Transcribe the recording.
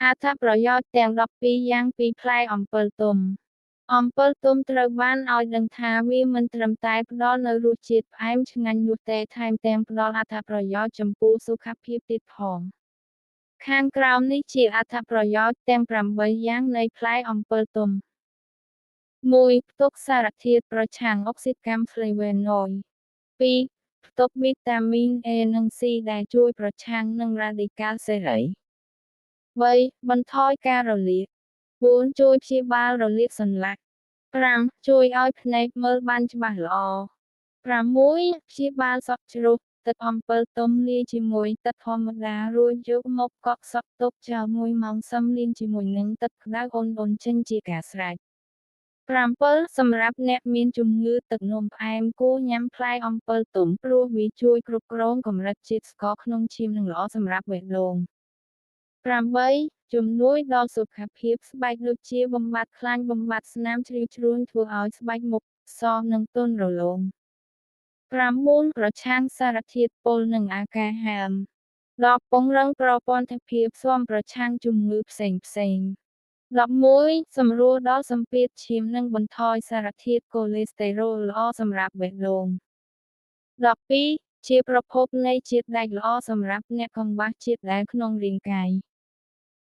អត្ថប្រយោជន៍ទាំង12យ៉ាងពីផ្លែអំពិលទុំអំពិលទុំត្រូវបានឲ្យដឹងថាវាមិនត្រឹមតែផ្ដល់នូវរសជាតិផ្អែមឆ្ងាញ់នោះទេថែមទាំងផ្ដល់អត្ថប្រយោជន៍ចំពោះសុខភាពទៀតផងខាងក្រោមនេះជាអត្ថប្រយោជន៍ទាំង8យ៉ាងនៃផ្លែអំពិលទុំ1. ផ្ទុកសារធាតុប្រឆាំងអុកស៊ីតកម្ម Flavonoid 2. ផ្ទុកវីតាមីន A និង C ដែលជួយប្រឆាំងនឹងរ៉ាឌីកាល់សេរី 3. បន្ថយការរលាក 4. ជួយព្យាបាលរលាកសន្លាក់ 5. ជួយឲ្យភ្នែកមើលបានច្បាស់ល្អ 6. ព្យាបាលសក់ជ្រុះទឹកអំពិលទុំលាយជាមួយទឹកធម្មតារួចយកមកកក់សក់ទុកចោល1ម៉ោងសឹមលាងជាមួយនឹងទឹកក្តៅឧណ្ហៗចេញជាការស្រេច 7. សម្រាប់អ្នកមានជំងឺទឹកនោមផ្អែមគួរញ៉ាំផ្លែអំពិលទុំព្រោះវាជួយគ្រប់គ្រងកម្រិតជាតិស្ករក្នុងឈាមនិងល្អសម្រាប់បេះដូង 8. ជំនួយដល់សុខភាពស្បែកដូចជាបំបាត់ខ្លាញ់បំបាត់ស្នាមជ្រីវជ្រួញធ្វើឲ្យស្បែកមុខសនិងទន់រលោង 9. ប្រឆាំងសារធាតុពុលនិងអាការហាម 10. ពង្រឹងប្រព័ន្ធភាពស៊ាំប្រឆាំងជំងឺផ្សេងៗ 11. សម្រួលដល់សម្ពាធឈាមនិងបន្ថយសារធាតុកូលេស្តេរ៉ុលល្អសម្រាប់បេះដូង 12. ជាប្រភពនៃជាតិដែកល្អសម្រាប់អ្នកកង្វះជាតិដែកក្នុងរាងកាយ